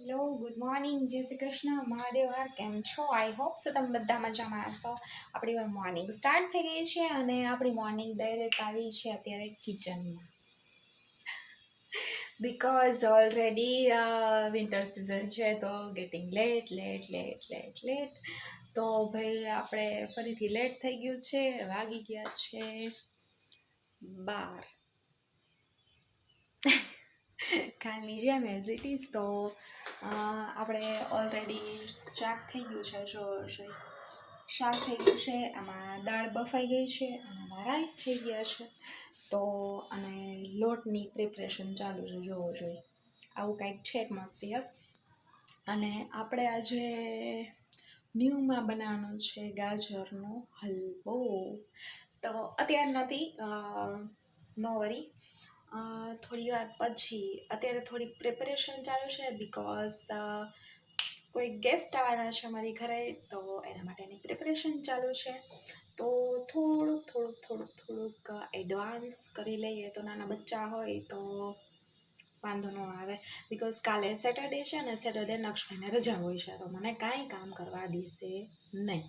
hello good morning જય શ્રી કૃષ્ણ મહાદેવ હર કેમ છો આઈ હોપ સો તમે બધા મજામાં હશો આપણી મોર્નિંગ સ્ટાર્ટ થઈ ગઈ છે અને આપણી મોર્નિંગ ડાયરેક્ટ આવી છે અત્યારે કિચનમાં બિકોઝ ઓલરેડી વિન્ટર સિઝન છે તો ગેટિંગ લેટ તો ભાઈ આપણે ફરીથી લેટ થઈ ગયું છે વાગી ગયા છે 12 કાલની જેમ એઝ ઇટ ઇઝ તો આપણે ઓલરેડી શાક થઈ ગયું છે શાક થઈ ગયું છે આમાં દાળ બફાઈ ગઈ છે અને આમાં રાઈસ થઈ ગયા છે તો અને લોટની પ્રિપરેશન ચાલુ છે જોવો જોઈએ આવું કંઈક છે એટમોસ્ફિયર અને આપણે આજે ન્યૂમાં બનાવવાનો છે ગાજરનો હલવો તો અત્યાર નથી નો વરી થોડી વાર પછી અત્યારે થોડીક પ્રિપેરેશન ચાલુ છે બિકોઝ કોઈ ગેસ્ટ આવવાના છે અમારી ઘરે તો એના માટેની પ્રિપેરેશન ચાલુ છે તો થોડુંક એડવાન્સ કરી લઈએ તો નાના બચ્ચા હોય તો વાંધો ન આવે બિકોઝ કાલે સેટરડે છે ને સેટરડે નક્ષભાઈને રજા હોય છે તો મને કાંઈ કામ કરવા દેશે નહીં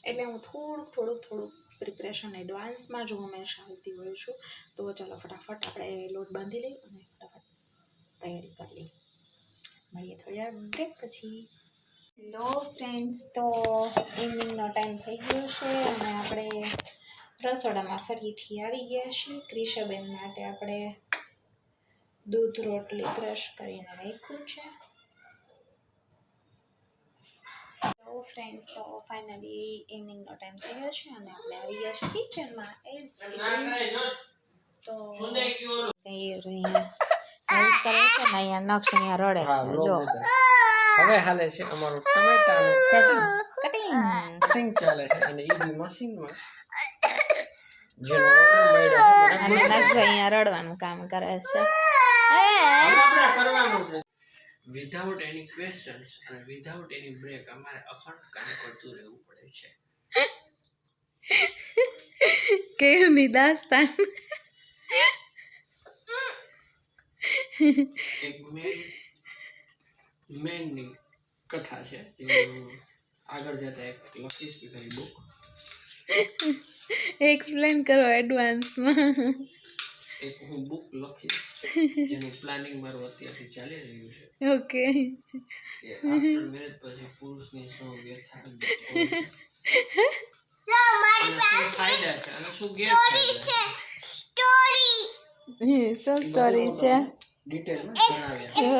એટલે હું થોડુંક પ્રિપરેશન એડવાન્સમાં જો હંમેશા આવતી હોઉં છું તો ચાલો ફટાફટ આપણે લોટ બાંધી લઈએ અને ફટાફટ તૈયારી કરી લઈએ મળીએ થોડી વાર બ્રેક પછી હેલો ફ્રેન્ડ્સ તો ઇવનિંગનો ટાઈમ થઈ ગયો છે અને આપણે રસોડામાં ફરીથી આવી ગયા છીએ ક્રિશાબેન માટે આપણે દૂધ રોટલી ક્રશ કરીને રાખ્યું છે હેલો ફ્રેન્ડ્સ તો ફાઇનલી ઇવનિંગનો ટાઈમ થઈ ગયો છે અને આપણે આવી ગયા છીએ કિચનમાં તો હેલ્પ કરે છે ને અહીંયા નક્ષ અહીંયા રડે છે જો હવે હાલે છે અમારું ટમેટાનું કટિંગ ચાલે છે અને ઈ બી મશીનમાં જેનો ઓર્ડર મળ્યો છે અને નક્ષ અહીંયા રડવાનું કામ કરે છે આપણે કરવાનું છે વિધાઉટ એની ક્વેશ્ચન્સ અને વિધાઉટ એની બ્રેક અમારે અખંડ કામ કરતું રહેવું પડે છે કેવની દાસ્તાન એક મેનની કથા છે જે આગળ જતા એક લખીશ કરી બુક એક્સપ્લેન કરો એડવાન્સમાં એક હું બુક લખીશ જેનું પ્લાનિંગ મારું અત્યારથી ચાલી રહ્યું છે ઓકે કે આફ્ટર મેરેજ પછી પુરુષની શું વ્યથા અને શું ફાયદા છે અને શું ગેરફાયદા છે શું સ્ટોરી છે ડિટેલમાં જણાવ્યા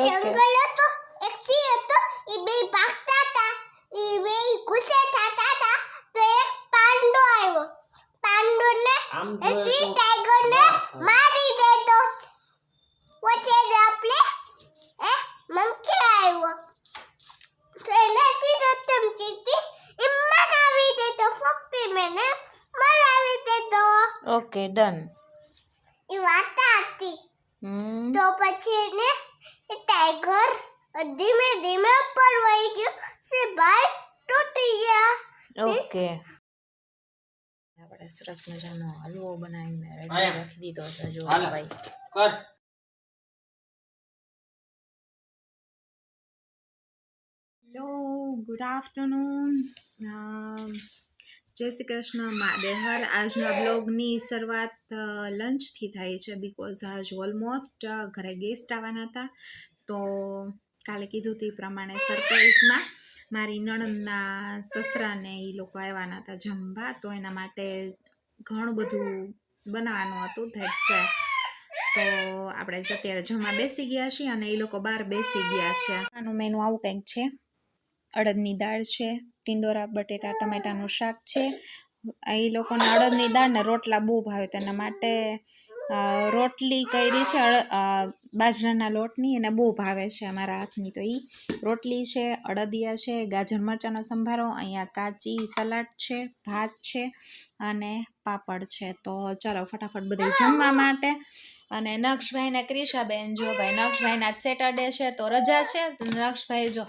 આમ જોઈએ તો ઓકે ડન તો પછી ને ટાઈગર ધીમે ધીમે ઉપર વહી ગયો સે બાર તૂટી ગયા ઓકે આપણે સરસ મજાનો હલવો બનાવીને રેડી રાખી દીધો છે જો ભાઈ કર હેલો ગુડ આફ્ટરનૂન જય શ્રી કૃષ્ણ મહાદેવ હર આજના બ્લોગની શરૂઆત લંચથી થાય છે બિકોઝ આજ ઓલમોસ્ટ ઘરે ગેસ્ટ આવવાના હતા તો કાલે કીધું તે પ્રમાણે સરપ્રાઈઝમાં મારી નણંદના સસરાને એ લોકો આવવાના હતા જમવા તો એના માટે ઘણું બધું બનાવવાનું હતું ધેટ્સ તો આપણે અત્યારે જમવા બેસી ગયા છીએ અને એ લોકો બહાર બેસી ગયા છે આનું મેનુ આવું કંઈક છે અડદની દાળ છે ટિંડોરા બટેટા ટમેટાનું શાક છે એ લોકોને અડદની દાળ ને રોટલા બહુ ભાવે તેના માટે રોટલી કરી છે બાજરાના લોટની એને બહુ ભાવે છે અમારા હાથની તો એ રોટલી છે અડદિયા છે ગાજર મરચાંનો સંભારો અહીંયા કાચી સલાડ છે ભાત છે અને પાપડ છે તો ચાલો ફટાફટ બધે જમવા માટે અને નક્ષભાઈ ને ક્રિશાબેન જો ભાઈ નક્ષભાઈના સેટરડે છે તો રજા છે નક્ષભાઈ જો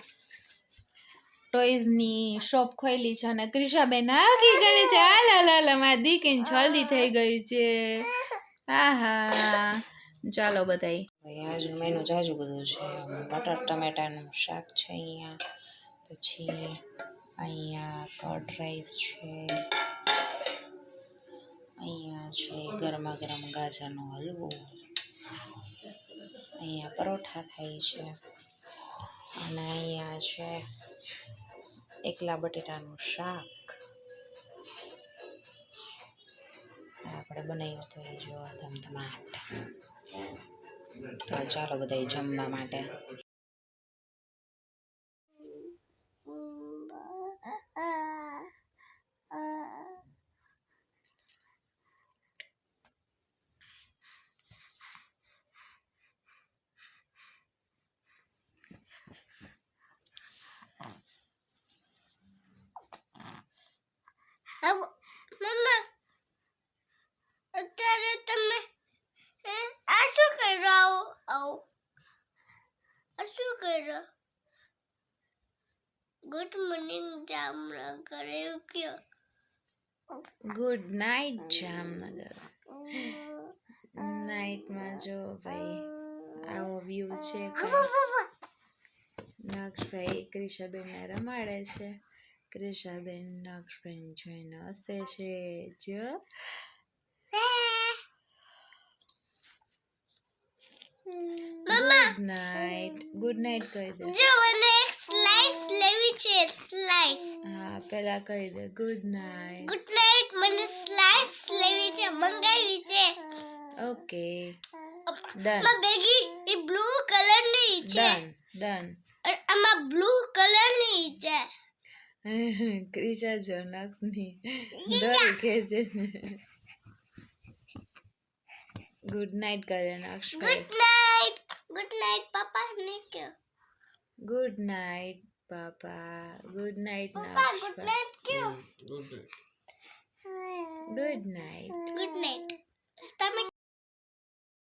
ટોયઝની શોપ ખોલી છે અને ક્રિશાબેન આગી ગઈ છે હાલ મારી દીકરીને જલ્દી થઈ ગઈ છે આહા ચાલો બધાય આજનું મેનુ જાજુ બધું છે મટર ટમેટાનું શાક છે અહીંયા પછી અહીંયા કર્ડ રાઈસ છે અહીંયા છે ગરમા ગરમ ગાજરનો હલવો અહીંયા પરોઠા થાય છે અને અહીંયા છે એકલા બટેટાનું શાક આપણે બનાવ્યું તો એ જોવા ધમધમાટ તો ચાલો બધા જમવા માટે મમ્મા અત્યારે તમે આ શું કરો આ શું કરો ગુડ મોર્નિંગ જામનગર એવું કયો ગુડ નાઇટ જામનગર નાઇટમાં જો ભાઈ આવો વ્યૂ છે નક્ષભાઈ ક્રિશાબેનને રમાડે છે ક્રિશાબેન નક્ષબેન જોઈને હસે છે જો ગુડ નાઇટ કહી દે જો મને એક સ્લાઈસ લેવી છે સ્લાઈસ હા પેલા કહી દે ગુડ નાઇટ ગુડ નાઇટ મને સ્લાઈસ લેવી છે મંગાવી છે ઓકે ડન માં બેગી એ બ્લુ કલરની છે ડન આમાં બ્લુ કલરની છે ક્રિશા જો નક્ષની ડર ખેંચે ગુડ નાઇટ કહે નક્ષભાઈ ગુડ નાઇટ પાપા ને કયો ગુડ નાઇટ પાપા ગુડ નાઇટ પાપા ગુડ નાઇટ કયો ગુડ નાઇટ ગુડ નાઇટ તમે